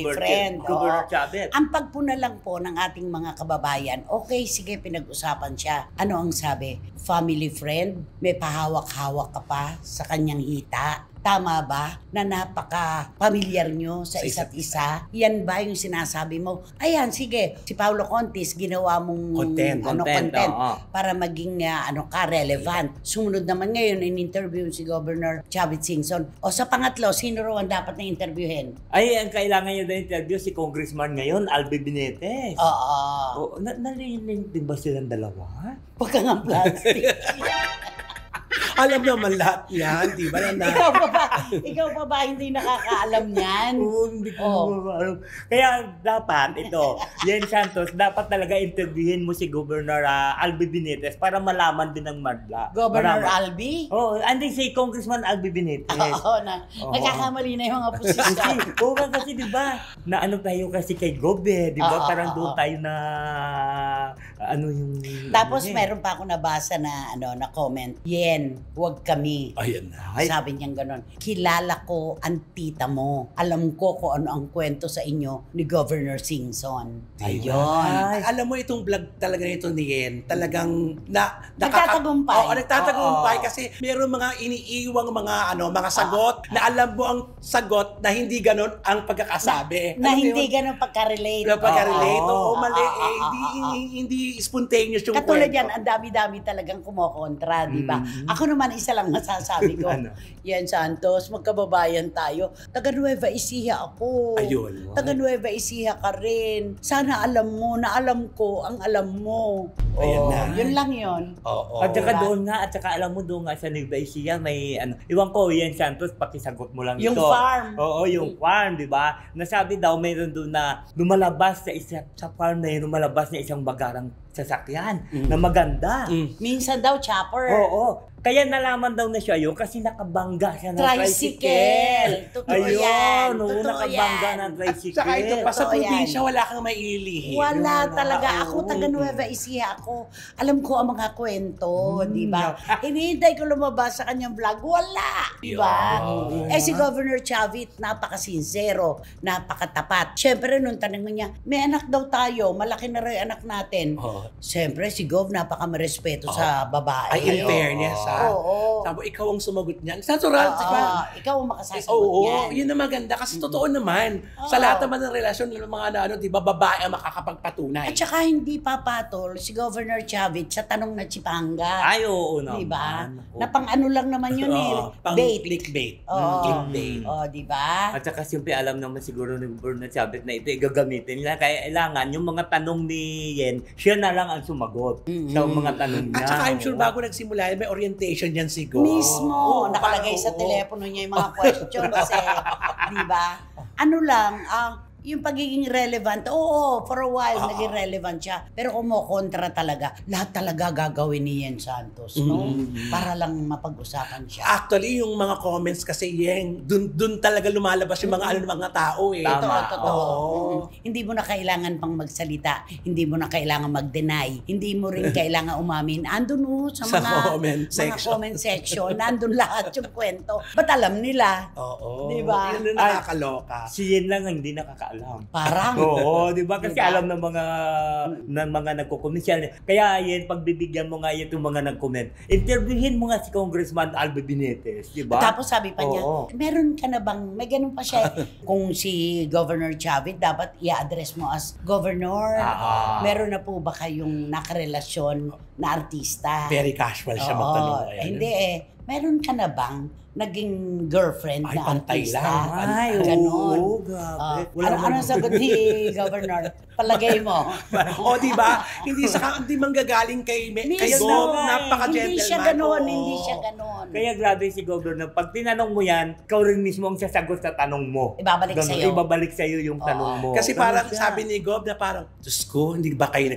[SPEAKER 2] Governor Chavit.
[SPEAKER 1] Ang pagpuna lang po ng ating mga kababayan, okay, sige, pinag-usapan siya. Ano ang sabi? Family friend? May pahawak-hawak ka pa sa kanyang hita. Tama ba na napaka-pamilyar nyo sa isa't isa? Yan ba yung sinasabi mo? Ayan, sige. Si Paolo Contis, ginawa mong content para maging relevant. Sumunod naman ngayon, in-interview si Governor Chavit Singson. O sa pangatlo, sino raw ang dapat na interviewin?
[SPEAKER 2] Ay, ang kailangan niya na interview si Congressman ngayon, Albi Benitez. Narinig din ba silang dalawa?
[SPEAKER 1] Huwag kang ang plastic.
[SPEAKER 3] Alam naman lahat yan, di ba?
[SPEAKER 1] Ikaw pa ba hindi nakakaalam yan?
[SPEAKER 2] Hindi ko alam. Kaya dapat, Yen Santos, dapat talaga interviewin mo si Governor Albi Benitez para malaman din ng madla.
[SPEAKER 1] Governor Albi?
[SPEAKER 2] Hindi si Congressman Albi Benitez.
[SPEAKER 1] Nagkakamali na yung mga posisyon.
[SPEAKER 2] Kasi di ba, na tayo kasi kay Gobe, di ba? Parang doon tayo na, ano yung...
[SPEAKER 1] Tapos
[SPEAKER 2] ano
[SPEAKER 1] meron pa ako nabasa na na comment, Yen, huwag kami.
[SPEAKER 3] Ayan na.
[SPEAKER 1] Sabi niyang ganon, kilala ko ang tita mo. Alam ko kung ano ang kwento sa inyo ni Governor Singson. Ayun.
[SPEAKER 2] Ay.
[SPEAKER 3] Alam mo itong vlog talaga nito ni Yen, talagang
[SPEAKER 1] Nagtatagumpay.
[SPEAKER 3] Oo, nagtatagumpay kasi meron mga iniiwang mga sagot na alam mo ang sagot na hindi ganon ang pagkakasabi.
[SPEAKER 1] Na
[SPEAKER 3] Alam mo
[SPEAKER 1] hindi
[SPEAKER 3] yun?
[SPEAKER 1] ganun pagka-relate.
[SPEAKER 3] Na pagka-relate.
[SPEAKER 2] Oo.
[SPEAKER 3] Oo, mali. Hindi spontaneous yung
[SPEAKER 1] Katulad
[SPEAKER 3] kwento.
[SPEAKER 1] yan, ang dami-dami talagang kumokontra, di ba? Ako naman isa lang masasabi ko.
[SPEAKER 2] Ano?
[SPEAKER 1] Yan, Santos, magkababayan tayo. Taga Nueva Ecija ako.
[SPEAKER 3] Ayun.
[SPEAKER 1] Taga Nueva Ecija ka rin. Sana alam mo na alam ko ang alam mo.
[SPEAKER 3] Ayan na.
[SPEAKER 1] Yun lang yun.
[SPEAKER 3] Oo.
[SPEAKER 2] At saka
[SPEAKER 1] Diba?
[SPEAKER 2] doon nga, at saka alam mo doon nga sa Nueva Ecija may iwan ko, Yen Santos, pakisagot mo lang
[SPEAKER 1] Yung
[SPEAKER 2] ito.
[SPEAKER 1] farm.
[SPEAKER 2] Oo, yung farm, di ba? Nasabi daw, mayroon doon na lumalabas sa farm na yun, lumalabas na isang bagarang sasakyan na maganda.
[SPEAKER 1] Minsan daw, chopper.
[SPEAKER 2] Oo. Kaya nalaman daw na siya yun kasi nakabangga siya ng
[SPEAKER 1] Tricycle. Totoo
[SPEAKER 2] Ayun,
[SPEAKER 1] yan.
[SPEAKER 2] oo,
[SPEAKER 1] Totoo
[SPEAKER 2] nakabangga
[SPEAKER 1] yan.
[SPEAKER 2] ng tricycle.
[SPEAKER 3] Saka ito pa sa
[SPEAKER 1] Totoo yan.
[SPEAKER 3] probinsya, wala kang maililihin.
[SPEAKER 1] Wala
[SPEAKER 2] Wala,
[SPEAKER 1] talaga.
[SPEAKER 2] oo.
[SPEAKER 1] Ako, taga Nueva Ecija ako. Alam ko ang mga kwento, di ba? Hinihintay ko lumabas sa kanyang vlog. Wala! Di ba?
[SPEAKER 3] Yun.
[SPEAKER 1] Si Governor Chavit, napakasinsero, napakatapat. Siyempre, nung tanong niya, may anak daw tayo, malaki na rin anak natin.
[SPEAKER 3] Oo.
[SPEAKER 1] Siyempre, si Gov, napakamarespeto sa babae.
[SPEAKER 3] Ay, in fairness,
[SPEAKER 1] Oo.
[SPEAKER 3] Sabi, ikaw ang sumagot niyan. Natural, di ba?
[SPEAKER 1] Ikaw ang makasasagot
[SPEAKER 3] Oo,
[SPEAKER 1] niyan.
[SPEAKER 3] yun na maganda kasi totoo naman. Sa lahat naman ng relasyon ng mga di ba, babae ang makakapagpatunay.
[SPEAKER 1] At saka hindi papatol si Governor Chavit sa tanong na Chipanga.
[SPEAKER 2] Ay, oo naman.
[SPEAKER 1] Di ba?
[SPEAKER 2] Oo.
[SPEAKER 1] Na pang ano lang naman yun
[SPEAKER 3] Pang
[SPEAKER 1] bait.
[SPEAKER 3] clickbait.
[SPEAKER 1] Oo.
[SPEAKER 3] Clickbait.
[SPEAKER 1] Oh, di ba?
[SPEAKER 2] At saka siyempre alam naman siguro ng Governor Chavit na ito ay gagamitin nila. Kaya kailangan yung mga tanong ni Yen, siya na lang ang sumagot sa mga tanong niya.
[SPEAKER 3] At saka I'm sure
[SPEAKER 2] Oo.
[SPEAKER 3] bago nagsimula, may orientation yan si Go.
[SPEAKER 1] Mismo,
[SPEAKER 3] Oo,
[SPEAKER 1] nakalagay sa
[SPEAKER 3] oo.
[SPEAKER 1] telepono niya yung mga questions di ba? Ano lang, yung pagiging relevant, oo, for a while, naging relevant siya. Pero kumukontra talaga. Lahat talaga gagawin ni Yen Santos, no? Para lang mapag-usapan siya.
[SPEAKER 3] Actually, yung mga comments kasi yung dun talaga lumalabas yung mga mga tao eh.
[SPEAKER 2] Tama.
[SPEAKER 1] Totoo.
[SPEAKER 3] Oo.
[SPEAKER 1] Hindi mo na kailangan pang magsalita. Hindi mo na kailangan mag-deny. Hindi mo rin kailangan umamin. Andun sa
[SPEAKER 3] Sa
[SPEAKER 1] mga
[SPEAKER 3] comment
[SPEAKER 1] mga
[SPEAKER 3] section.
[SPEAKER 1] comment section. Nandun lahat yung kwento. Ba't alam nila?
[SPEAKER 3] Oo.
[SPEAKER 1] Di ba?
[SPEAKER 3] Yun yung nakakaloka.
[SPEAKER 2] Si Yen lang ang hindi nakakaalam.
[SPEAKER 1] Parang.
[SPEAKER 2] Oo, di ba? Kasi
[SPEAKER 1] Diba?
[SPEAKER 2] alam ng mga nagko-comment siya. Kaya yan, pagbibigyan mo nga yan itong mga nag-comment, interviewin mo nga si Congressman Albe Benitez, di ba?
[SPEAKER 1] Tapos sabi pa niya,
[SPEAKER 2] Oo.
[SPEAKER 1] meron ka na bang, may ganun pa siya. Kung si Governor Chavit, dapat i-address mo as Governor. Meron na po ba kayong nakarelasyon na artista?
[SPEAKER 3] Very casual siya
[SPEAKER 1] Oo,
[SPEAKER 3] magtanong. Ayan.
[SPEAKER 1] hindi Meron ka na bang naging girlfriend
[SPEAKER 3] Ay,
[SPEAKER 1] na
[SPEAKER 3] pantay
[SPEAKER 1] artista?
[SPEAKER 3] lang.
[SPEAKER 2] Ay,
[SPEAKER 1] Ganon.
[SPEAKER 2] oo, grabe.
[SPEAKER 1] Ano sagot ni Governor? Palagay mo.
[SPEAKER 3] O, di ba? Hindi manggagaling kay
[SPEAKER 1] Mismo,
[SPEAKER 3] Go. Napaka-gentleman.
[SPEAKER 1] Hindi siya ganon,
[SPEAKER 3] Oo.
[SPEAKER 1] hindi siya ganon.
[SPEAKER 2] Kaya grabe si Governor. Pag tinanong mo yan, ikaw rin mismo ang sasagot sa tanong mo.
[SPEAKER 1] Ibabalik
[SPEAKER 2] Ganon,
[SPEAKER 1] sa'yo.
[SPEAKER 2] Ibabalik sa'yo yung tanong mo.
[SPEAKER 3] Kasi
[SPEAKER 2] Ganon
[SPEAKER 3] parang
[SPEAKER 2] siya.
[SPEAKER 3] sabi ni Gob na parang, Diyos ko, hindi ba kayo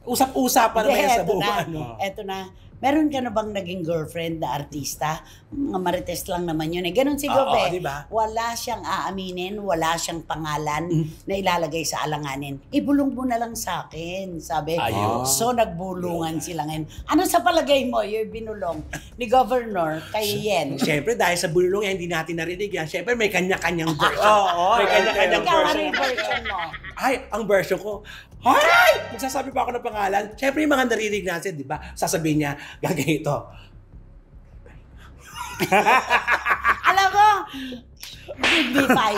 [SPEAKER 3] usap-usapan naman yan sa buwan. No?
[SPEAKER 1] Eto na. Meron ka na bang naging girlfriend na artista? Mga marites lang naman yun eh. Ganon si Gob eh.
[SPEAKER 3] diba?
[SPEAKER 1] Wala siyang aaminin, wala siyang pangalan na ilalagay sa alanganin. Ibulong mo na lang sa akin, sabi.
[SPEAKER 3] Ayun.
[SPEAKER 1] So nagbulungan sila ngayon. Ano sa palagay mo yung binulong ni Governor kay Yen?
[SPEAKER 3] Siyempre, dahil sa bulong yan, hindi natin narinig yan. Siyempre, may kanya-kanyang version.
[SPEAKER 2] Oo,
[SPEAKER 3] may kanya-kanyang
[SPEAKER 1] Ikaw, ano
[SPEAKER 3] version.
[SPEAKER 1] yung version mo?
[SPEAKER 3] Ay, ang version ko, ay! Magsasabi pa ako ng pangalan. Siyempre, yung mga narinig natin, di ba? Sasabihin niya, gaganito.
[SPEAKER 1] Alam mo, give me five.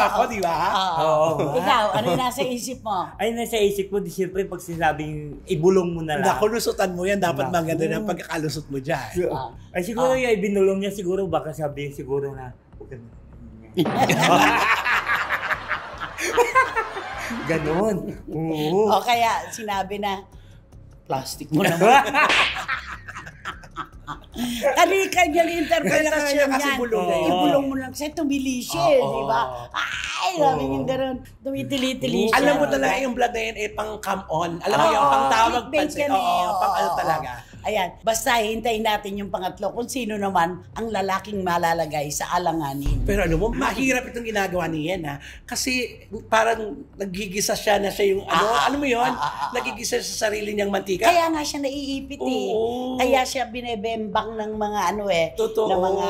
[SPEAKER 3] Ako, di ba?
[SPEAKER 2] Oo.
[SPEAKER 1] Ikaw, ano yung nasa isip mo?
[SPEAKER 2] Ay, nasa isip ko, siyempre pag sinabing ibulong mo na lang.
[SPEAKER 3] Nakulusutan mo yan. Dapat
[SPEAKER 2] Naku.
[SPEAKER 3] maganda ng pagkakalusot mo dyan.
[SPEAKER 2] Ay, siguro yung ibinulong niya, siguro baka sabihin siguro na, ganon. Oo.
[SPEAKER 1] O kaya sinabi na, plastic mo naman. Kanya-kanyang interpretasyon
[SPEAKER 3] Kanya-kanya kasi
[SPEAKER 1] yan.
[SPEAKER 3] bulong na yun.
[SPEAKER 1] Ibulong mo lang kasi tumili siya,
[SPEAKER 3] Oo.
[SPEAKER 1] di ba? Ay, sabi niya gano'n. Tumitili-tili siya.
[SPEAKER 3] Alam mo talaga yung blood na yan, pang come on. Alam mo
[SPEAKER 1] Oo,
[SPEAKER 3] yung pang tawag
[SPEAKER 1] clickbait
[SPEAKER 3] pansin.
[SPEAKER 1] yan eh.
[SPEAKER 3] Oo, pang ano
[SPEAKER 1] Oo.
[SPEAKER 3] talaga.
[SPEAKER 1] Ayan, basta hintayin natin yung pangatlo kung sino naman ang lalaking malalagay sa alanganin.
[SPEAKER 3] Pero ano mo, mahirap itong ginagawa ni Yen, ha? Kasi parang nagigisa siya na siya yung ano mo yun? Nagigisa sa sarili niyang mantika.
[SPEAKER 1] Kaya nga siya naiipit eh.
[SPEAKER 3] Oo.
[SPEAKER 1] Kaya siya binebembang ng mga
[SPEAKER 3] Totoo.
[SPEAKER 1] ng mga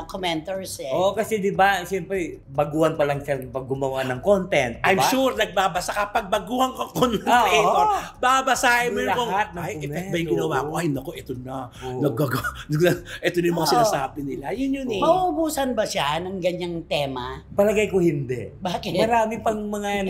[SPEAKER 1] commenters eh.
[SPEAKER 2] Oo, kasi di ba, siyempre, baguhan pa lang siya pag gumawa ng content. Diba?
[SPEAKER 3] I'm sure nagbabasa kapag baguhan kang content
[SPEAKER 2] Oo.
[SPEAKER 3] creator, babasahin mo yung kung,
[SPEAKER 2] Lahat ng
[SPEAKER 3] ay,
[SPEAKER 2] comment,
[SPEAKER 3] effect ba yung ginawa ko?
[SPEAKER 2] oo.
[SPEAKER 3] Ay, naku, ito na.
[SPEAKER 2] Oo.
[SPEAKER 3] Ito na yung mga
[SPEAKER 1] Oo.
[SPEAKER 3] sinasabi nila. Yun eh.
[SPEAKER 1] Mauubusan ba siya ng ganyang tema?
[SPEAKER 2] Palagay ko hindi.
[SPEAKER 1] Bakit?
[SPEAKER 2] Marami pang mga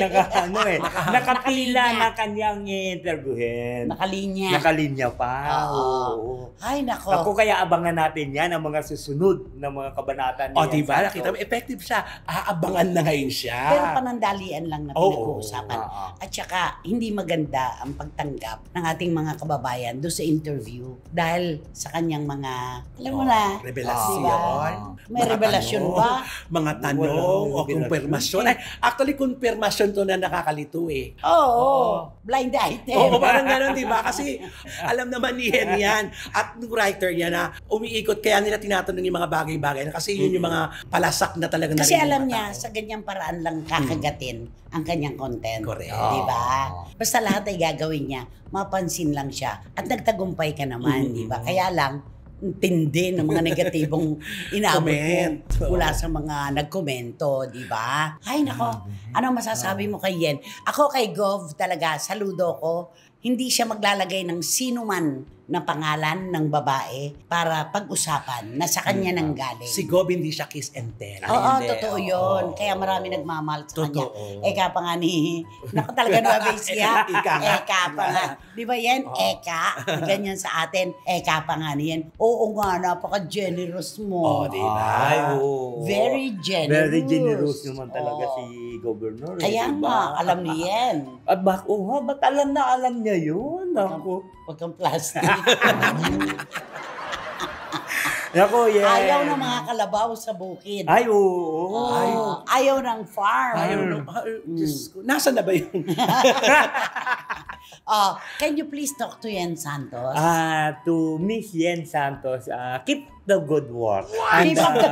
[SPEAKER 2] nakapila na kanyang i-interviewin. Nakalinya pa. Oo.
[SPEAKER 1] Ay, nako.
[SPEAKER 2] Ako kaya abangan natin yan ang mga susunod na mga kabanata niya.
[SPEAKER 3] O, diba? Nakita mo, effective siya. Aabangan na ngayon siya.
[SPEAKER 1] Pero panandalian lang na
[SPEAKER 3] Oo.
[SPEAKER 1] pinag-uusapan. At saka, hindi maganda ang pagtanggap ng ating mga kababayan doon sa interview dahil sa kanyang mga, alam mo na,
[SPEAKER 3] revelasyon.
[SPEAKER 1] diba? May
[SPEAKER 3] Mga
[SPEAKER 1] revelasyon
[SPEAKER 3] tanong,
[SPEAKER 1] ba?
[SPEAKER 3] Mga tanong
[SPEAKER 2] Walang
[SPEAKER 3] o
[SPEAKER 2] revelasyon.
[SPEAKER 3] kumpirmasyon. Ay, actually, kumpirmasyon to na nakakalito eh.
[SPEAKER 1] Oo. Blind item.
[SPEAKER 3] Oo, parang gano'n, di ba? Kasi alam naman ni Hen yan. At ng writer niya na umiikot, kaya nila tinatanong yung mga bagay-bagay. Kasi yun yung mga palasak na talaga
[SPEAKER 1] Kasi
[SPEAKER 3] narinig ng
[SPEAKER 1] alam
[SPEAKER 3] mga
[SPEAKER 1] niya,
[SPEAKER 3] tao.
[SPEAKER 1] sa ganyang paraan lang kakagatin ang kanyang content.
[SPEAKER 3] Correct.
[SPEAKER 1] Di ba? Basta lahat ay gagawin niya, mapansin lang siya. At nagtagumpay ka naman, di ba? Kaya lang, tindi ng mga negatibong inaabot
[SPEAKER 3] Comment.
[SPEAKER 1] mo mula sa mga nagkomento, di ba? Ay, nako. Anong masasabi mo kay Yen? Ako kay Gov talaga, saludo ko. Hindi siya maglalagay ng sino man na pangalan ng babae para pag-usapan na sa kanya nang galing.
[SPEAKER 3] Si Gob hindi siya kiss and tell.
[SPEAKER 1] Oo,
[SPEAKER 2] Hindi.
[SPEAKER 1] totoo
[SPEAKER 2] Oo.
[SPEAKER 1] yun. Kaya marami nagmamahal sa kanya.
[SPEAKER 3] Totoo.
[SPEAKER 1] Eka pa nga ni... Naku talaga Nueva Ecija.
[SPEAKER 3] Ika nga.
[SPEAKER 1] Eka pa nga. Di ba yan? Eka. Ganyan sa atin. Eka pa nga niyan. Oo nga, napaka-generous mo.
[SPEAKER 3] Oo, di ba?
[SPEAKER 2] Ay, oo.
[SPEAKER 1] Very generous.
[SPEAKER 2] Very generous naman talaga
[SPEAKER 1] Oo.
[SPEAKER 2] si Governor.
[SPEAKER 1] Kaya
[SPEAKER 2] diba?
[SPEAKER 1] nga, alam ni Yen.
[SPEAKER 2] At ba't alam na alam niya yun? Ako.
[SPEAKER 1] Huwag kang plastic.
[SPEAKER 2] Ako, yeah.
[SPEAKER 1] Ayaw ng mga kalabaw sa bukid.
[SPEAKER 2] Ay, oo.
[SPEAKER 1] Ayaw ng farm.
[SPEAKER 3] Ayaw nung, Diyos ko, nasaan na ba yun?
[SPEAKER 1] Can you please talk to Yen Santos?
[SPEAKER 2] To Miss Yen Santos, keep the good work.
[SPEAKER 1] Keep up the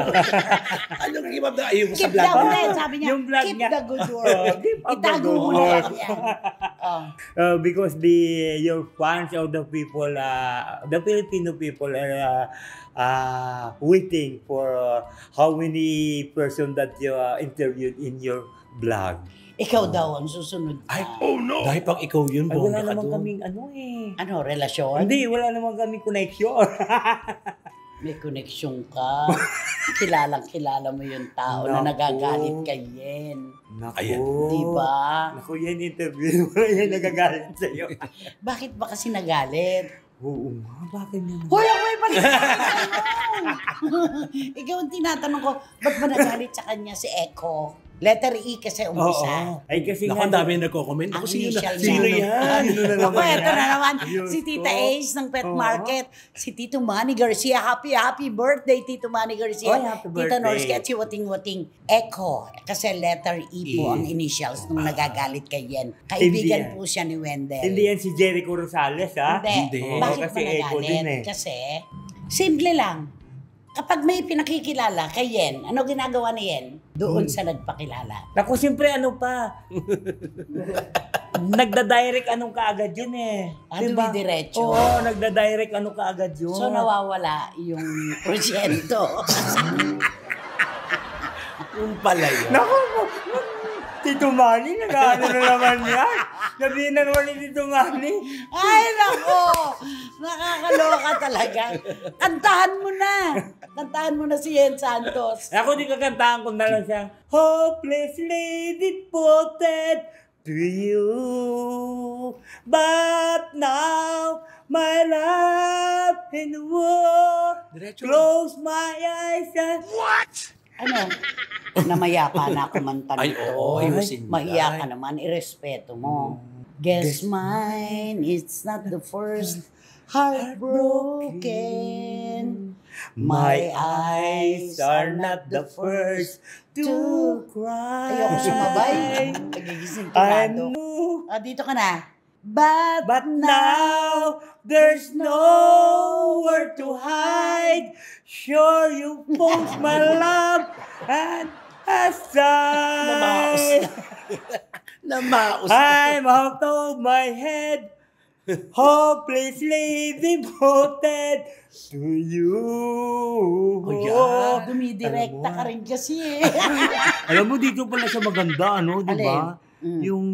[SPEAKER 3] Anong keep up the, ayun sa
[SPEAKER 1] Keep
[SPEAKER 3] vlog
[SPEAKER 1] the
[SPEAKER 3] mo?
[SPEAKER 1] sabi niya,
[SPEAKER 2] Yung vlog
[SPEAKER 1] keep
[SPEAKER 2] niya.
[SPEAKER 1] the good work.
[SPEAKER 2] Keep up the
[SPEAKER 1] Itago
[SPEAKER 2] good
[SPEAKER 1] mo na
[SPEAKER 2] work.
[SPEAKER 1] lang yan.
[SPEAKER 2] Because your fans of the people, the Filipino people are waiting for how many person that you interviewed in your vlog.
[SPEAKER 1] Ikaw daw ang susunod ka.
[SPEAKER 3] Ay, no! Dahil pag ikaw yun,
[SPEAKER 2] Ay, wala
[SPEAKER 3] bongga ka
[SPEAKER 2] naman
[SPEAKER 3] doon.
[SPEAKER 2] kaming
[SPEAKER 1] Ano, relasyon?
[SPEAKER 2] Hindi, wala naman kaming connection.
[SPEAKER 1] May connection ka. Kilala mo yung tao na
[SPEAKER 2] Naku.
[SPEAKER 1] nagagalit kay Yen.
[SPEAKER 2] Naku.
[SPEAKER 3] Ayan.
[SPEAKER 1] Diba?
[SPEAKER 2] Naku, yan interview mo. Yan nagagalit sa'yo.
[SPEAKER 1] Bakit ba kasi nagalit?
[SPEAKER 2] Oo nga, bakit naman?
[SPEAKER 1] Hoy, ako may balik Ikaw ang tinatanong ko, ba't ba nagalit sa kanya si Echo? Letter E kasi umpisa.
[SPEAKER 2] Ay, kasi
[SPEAKER 3] Naku, ang dami nagko-comment. Ako,
[SPEAKER 1] Ang
[SPEAKER 3] sino
[SPEAKER 1] initial
[SPEAKER 3] Sino
[SPEAKER 1] niya.
[SPEAKER 3] yan?
[SPEAKER 2] Sino na
[SPEAKER 1] Ako,
[SPEAKER 2] naman
[SPEAKER 1] eto na naman.
[SPEAKER 2] Diyos
[SPEAKER 1] Si Tita
[SPEAKER 2] ko.
[SPEAKER 1] Ace ng Pet
[SPEAKER 2] Oo.
[SPEAKER 1] Market. Si Tito Manny Garcia. Happy birthday, Tito Manny Garcia.
[SPEAKER 2] Oy, happy
[SPEAKER 1] Tita
[SPEAKER 2] birthday.
[SPEAKER 1] Norske at si Wating-Wating. Echo. Kasi letter E po
[SPEAKER 3] E.
[SPEAKER 1] ang initials nung nagagalit kay Yen. Kaibigan
[SPEAKER 2] Hindi yan.
[SPEAKER 1] po siya ni Wendell.
[SPEAKER 2] Hindi yan si Jericho Rosales, ha?
[SPEAKER 1] Hindi.
[SPEAKER 3] Hindi.
[SPEAKER 1] Bakit
[SPEAKER 2] Oo, kasi
[SPEAKER 1] ba
[SPEAKER 2] Echo din
[SPEAKER 1] nagalit?
[SPEAKER 2] eh.
[SPEAKER 1] Kasi, simple lang. Kapag may pinakikilala kay Yen, ano ginagawa ni Yen? Doon sa nagpakilala.
[SPEAKER 2] Naku, siyempre ano pa? Nagda-direct anong kaagad yun eh.
[SPEAKER 1] Dumidiretso.
[SPEAKER 2] Oo, nagda-direct ano kaagad yun.
[SPEAKER 1] So, nawawala yung porsyento.
[SPEAKER 3] Yung pala yun.
[SPEAKER 2] Naku, Tito Manny, nag-ano na naman yan. Sabihin na naman ni Tito Manny.
[SPEAKER 1] Ay, nako! Nakakaloka talaga. Kantahan mo na. Kantahan mo na si Yen Santos.
[SPEAKER 2] Ako di kakantahan ko na lang siya. Hopelessly devoted to you. But now, my love and war.
[SPEAKER 3] Diretso.
[SPEAKER 2] Close my eyes and...
[SPEAKER 1] Ano? Namayapa na ako manta
[SPEAKER 3] Ay,
[SPEAKER 1] nito.
[SPEAKER 3] oo, ayusin mo
[SPEAKER 1] Mahiya
[SPEAKER 3] yan.
[SPEAKER 1] ka naman, irespeto mo. Guess mine, it's not the first heartbroken.
[SPEAKER 2] My eyes are not the first to cry.
[SPEAKER 1] Ayoko sumabay. Nagigising
[SPEAKER 2] I
[SPEAKER 1] turado.
[SPEAKER 2] know.
[SPEAKER 1] Dito ka na. But
[SPEAKER 2] now, there's nowhere to hide. Sure, you post my love and aside.
[SPEAKER 3] Namaos.
[SPEAKER 2] I'm out of my head, hopelessly devoted to you.
[SPEAKER 3] Oh, yeah.
[SPEAKER 1] dumidirekta ka rin kasi eh.
[SPEAKER 2] Alam mo, dito pala siya maganda, ano, di ba? Yung,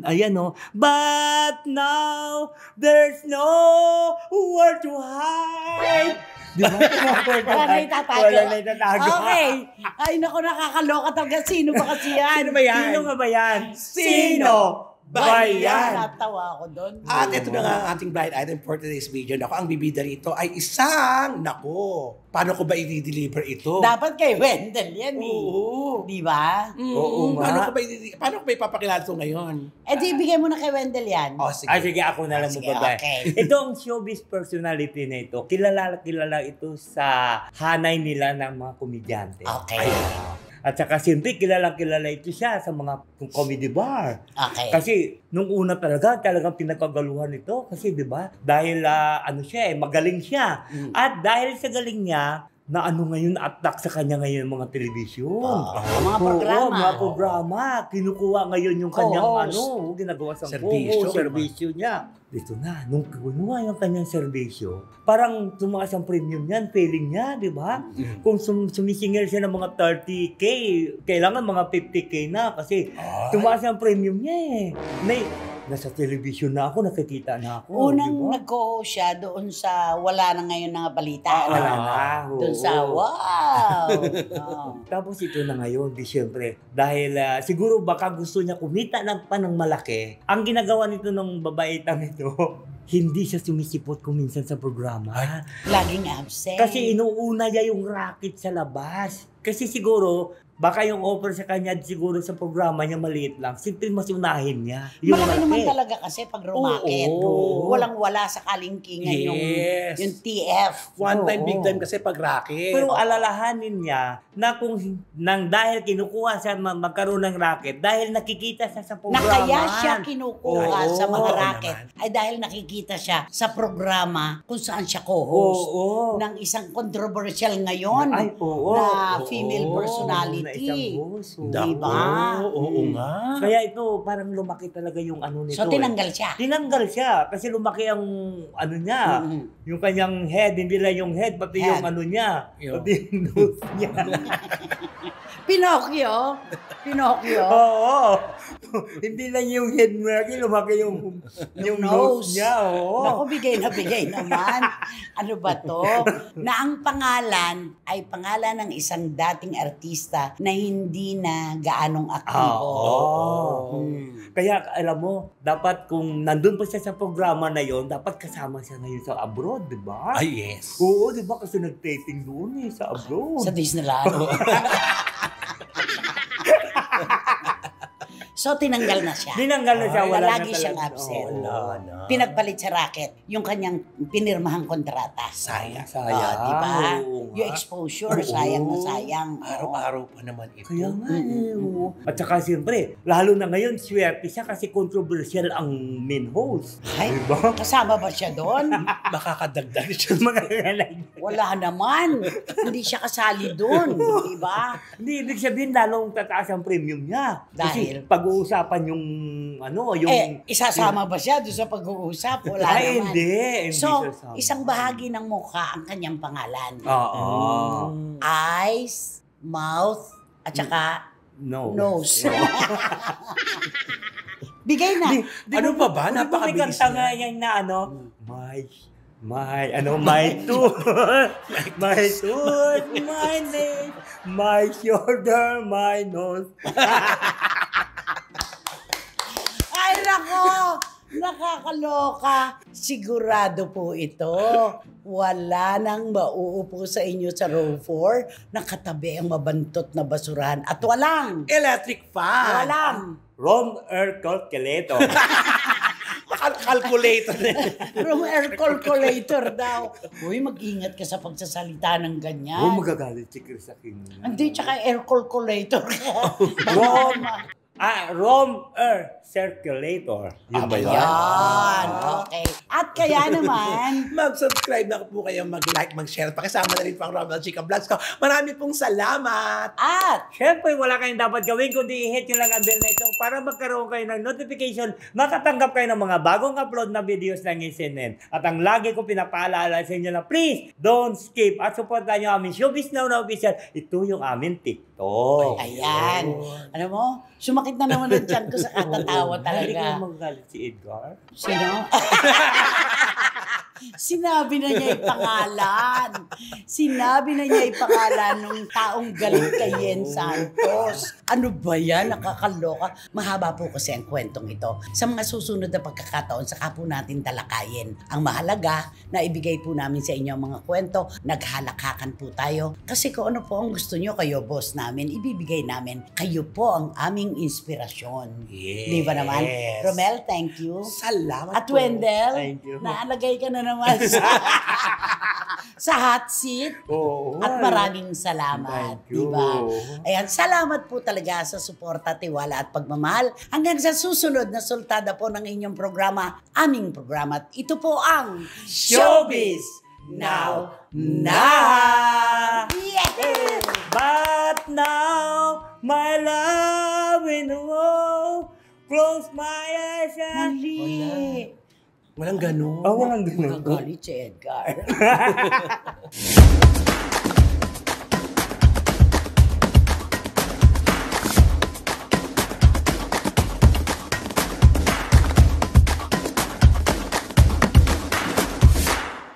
[SPEAKER 2] ayan, no. But now, there's nowhere to hide. Di ba?
[SPEAKER 1] Wala na itatago.
[SPEAKER 2] Wala na itatago.
[SPEAKER 1] Okay. Ay, naku, nakakaloka talaga. Sino ba kasi yan?
[SPEAKER 3] Sino ba yan?
[SPEAKER 2] Sino nga ba yan?
[SPEAKER 3] Sino ba yan?
[SPEAKER 1] Natawa ako doon.
[SPEAKER 3] At ito na nga ang ating blind item for today's video. Naku, ang bibida rito ay isang, paano ko ba i-deliver ito?
[SPEAKER 1] Dapat kay Wendell yan eh.
[SPEAKER 3] Oo.
[SPEAKER 1] Di ba?
[SPEAKER 2] Oo nga.
[SPEAKER 3] Paano ko ba ipapakilala ito ngayon?
[SPEAKER 1] Eh di, ibigay mo na kay Wendell yan.
[SPEAKER 3] Oh, sige.
[SPEAKER 2] Ah, sige, ako na lang
[SPEAKER 1] Sige,
[SPEAKER 2] magbabay.
[SPEAKER 1] okay.
[SPEAKER 2] Ito ang showbiz personality na ito. Kilala ito sa hanay nila ng mga komedyante.
[SPEAKER 1] Okay.
[SPEAKER 2] At saka siyempre, kilala ito siya sa mga comedy bar.
[SPEAKER 1] Okay.
[SPEAKER 2] Kasi nung una talagang pinagkagaluhan ito. Kasi di ba, dahil ano siya magaling siya. At dahil sa galing niya, na ano ngayon, attack sa kanya ngayon mga telebisyon.
[SPEAKER 1] Mga programa.
[SPEAKER 2] Oo, mga programa. Kinukuha ngayon yung kanyang
[SPEAKER 1] Co-host.
[SPEAKER 2] ginagawa sa
[SPEAKER 3] Serbisyo.
[SPEAKER 2] serbisyo niya. Dito na, nung kinuha yung kanyang serbisyo, parang tumaas ang premium niyan, failing niya, di ba? Kung sumisingil siya ng mga 30K, kailangan mga 50K na kasi tumaas ang premium niya eh. Nasa television na ako, nakikita na ako.
[SPEAKER 1] Unang
[SPEAKER 2] diba?
[SPEAKER 1] nag-co-host siya doon sa wala na ngayon na balita.
[SPEAKER 2] Wala na.
[SPEAKER 1] Doon sa wow.
[SPEAKER 2] Tapos ito na ngayon, di syempre, dahil siguro baka gusto niya kumita ng panang malaki, ang ginagawa nito ng babaitang ito, hindi siya sumisipot kung minsan sa programa.
[SPEAKER 1] Laging absent.
[SPEAKER 2] Kasi inuuna niya yung racket sa labas. Kasi siguro, baka yung offer sa kanya siguro sa programa niya maliit lang. Simple mas unahin niya. Yung
[SPEAKER 1] malaki naman
[SPEAKER 2] malaki.
[SPEAKER 1] talaga kasi pag rumakit.
[SPEAKER 2] Oo.
[SPEAKER 1] Walang-wala sa kalingkingan
[SPEAKER 3] Yes.
[SPEAKER 1] yung TF.
[SPEAKER 3] One time,
[SPEAKER 2] Oo.
[SPEAKER 3] big time kasi pag racket.
[SPEAKER 2] Pero alalahanin niya na kung dahil kinukuha siya magkaroon ng racket, dahil nakikita siya sa
[SPEAKER 1] Na
[SPEAKER 2] programa.
[SPEAKER 1] kaya siya kinukuha
[SPEAKER 2] Oo,
[SPEAKER 1] sa mga
[SPEAKER 2] oo
[SPEAKER 1] racket
[SPEAKER 3] naman.
[SPEAKER 1] ay dahil nakikita siya sa programa kung saan siya co-host
[SPEAKER 2] Oo.
[SPEAKER 1] ng isang controversial ngayon
[SPEAKER 2] Ay, oo.
[SPEAKER 1] na
[SPEAKER 2] Oo.
[SPEAKER 1] female
[SPEAKER 2] Na
[SPEAKER 1] personality.
[SPEAKER 2] isang boss. Oo.
[SPEAKER 1] Diba?
[SPEAKER 3] Oo nga.
[SPEAKER 2] Kaya ito, parang lumaki talaga yung ano nito.
[SPEAKER 1] So tinanggal siya.
[SPEAKER 2] Tinanggal siya kasi lumaki ang ano niya, yung kanyang head, hindi lang yung head, pati
[SPEAKER 1] Head.
[SPEAKER 2] yung ano niya,
[SPEAKER 3] Yung-
[SPEAKER 2] pati yung nose niya.
[SPEAKER 1] Pinocchio. Pinocchio.
[SPEAKER 2] Oo. Hindi lang yung head lumaki yung nose niya. Oo.
[SPEAKER 1] Naku, bigay na bigay naman. Ano ba to? Na ang pangalan ay pangalan ng isang dating artista na hindi na gaanong aktibo.
[SPEAKER 2] Oo. Kaya alam mo, dapat kung nandun pa siya sa programa na yon, dapat kasama siya ngayon sa abroad, di ba?
[SPEAKER 3] Ay, yes.
[SPEAKER 2] Oo, di ba? Kasi nag-taping doon sa abroad.
[SPEAKER 1] Sa Disneyland. So, tinanggal na siya.
[SPEAKER 2] Dinanggal na siya, wala
[SPEAKER 1] Lagi
[SPEAKER 2] na
[SPEAKER 1] siyang
[SPEAKER 2] talaga.
[SPEAKER 1] absent.
[SPEAKER 2] Oo.
[SPEAKER 3] Wala.
[SPEAKER 1] Pinagpalit sa racket yung kanyang pinirmahang kontrata.
[SPEAKER 3] Sayang.
[SPEAKER 2] Sayang.
[SPEAKER 1] Diba?
[SPEAKER 2] Oo nga.
[SPEAKER 1] Yung exposure,
[SPEAKER 3] Oo.
[SPEAKER 1] sayang na sayang.
[SPEAKER 3] Araw-araw pa naman ito.
[SPEAKER 2] Kaya nga oo. At saka siyempre, lalo na ngayon, swerte siya kasi controversial ang main host.
[SPEAKER 1] Ay,
[SPEAKER 2] Diba?
[SPEAKER 1] kasama ba siya doon?
[SPEAKER 3] Makakadagdag siya.
[SPEAKER 2] Mga
[SPEAKER 1] Wala naman. Hindi siya kasali doon. Diba?
[SPEAKER 2] Hindi, ibig sabihin, lalong tataas ang premium niya.
[SPEAKER 1] Dahil?
[SPEAKER 2] Kasi pag-uusapan yung, ano, yung...
[SPEAKER 1] Isasama ba siya doon sa pag-uusap? Wala
[SPEAKER 2] Ay,
[SPEAKER 1] naman.
[SPEAKER 2] hindi.
[SPEAKER 1] So,
[SPEAKER 2] sasama.
[SPEAKER 1] isang bahagi ng mukha ang kanyang pangalan.
[SPEAKER 2] Oo.
[SPEAKER 1] Eyes, mouth, at saka
[SPEAKER 2] No.
[SPEAKER 1] nose. Bigay na.
[SPEAKER 3] Ano pa ba?
[SPEAKER 2] May
[SPEAKER 3] Napakabilis
[SPEAKER 2] kanta nga
[SPEAKER 3] niya.
[SPEAKER 2] yan na ano, my tooth, my tooth, my leg, my shoulder, my nose.
[SPEAKER 1] Ay, nako! Nakakaloka. Sigurado po ito. Wala nang mauupo sa inyo sa row 4. Nakatabi ang mabantot na basurahan. At walang,
[SPEAKER 3] Electric fan.
[SPEAKER 1] walang
[SPEAKER 2] Wrong air calculator.
[SPEAKER 3] Calculator.
[SPEAKER 1] room air calculator daw. Uy, mag-ingat ka sa pagsasalita ng ganyan.
[SPEAKER 2] magagalit si Chris sa akin.
[SPEAKER 1] Hindi, tsaka air calculator.
[SPEAKER 2] Wrong, Rome Earth Circulator. Yun ba yun?
[SPEAKER 1] Ayan, okay. At kaya naman,
[SPEAKER 3] Mag-subscribe na po kayo, mag-like, mag-share. Pakisama na rin po ang Romel Chica Vlogs ko. Marami pong salamat!
[SPEAKER 1] at
[SPEAKER 2] Siyempre, wala kayong dapat gawin kundi i-hit nyo lang ang bell na ito para magkaroon kayo ng notification, makatanggap kayo ng mga bagong upload na videos ng SNN. At ang lagi ko pinapaalala sa inyo na please, don't skip at supportan nyo aming Showbiz Now na official. Ito yung aming TikTok.
[SPEAKER 1] ayan. Alam mo, sumakit na naman ang tiyan ko sa katatawa
[SPEAKER 2] Hindi ka
[SPEAKER 1] talaga.
[SPEAKER 2] magalit si Edgar.
[SPEAKER 1] Sino? Sinabi na niya ipangalan. Sinabi na niya ipangalan nung taong galit kay Yen Santos. Ano ba yan? Nakakaloka. Mahaba po kasi ang kwentong ito. Sa mga susunod na pagkakataon, saka po natin talakayin. Ang mahalaga na ibigay po namin sa inyo ang mga kwento. Naghalakakan po tayo. Kasi kung ano po ang gusto nyo, kayo boss namin, ibibigay namin. Kayo po ang aming inspirasyon.
[SPEAKER 3] Yes.
[SPEAKER 1] Di ba naman? Romel, thank you.
[SPEAKER 3] Salamat
[SPEAKER 1] At
[SPEAKER 3] po.
[SPEAKER 1] Wendell,
[SPEAKER 2] Thank you.
[SPEAKER 1] naalagay ka na naman sa hot seat.
[SPEAKER 2] Oo.
[SPEAKER 1] At maraming salamat.
[SPEAKER 2] Thank you.
[SPEAKER 1] Diba? Ayan, salamat po talaga sa suporta, tiwala at pagmamahal. Hanggang sa susunod na sultada po ng inyong programa, aming programa. At ito po ang
[SPEAKER 2] Showbiz Now Na!
[SPEAKER 1] Yeah!
[SPEAKER 2] But now, my love in the world, close my eyes and...
[SPEAKER 1] Mali.
[SPEAKER 3] Walang ganun.
[SPEAKER 2] Oh, walang ganun.
[SPEAKER 1] Nagalit si Edgar.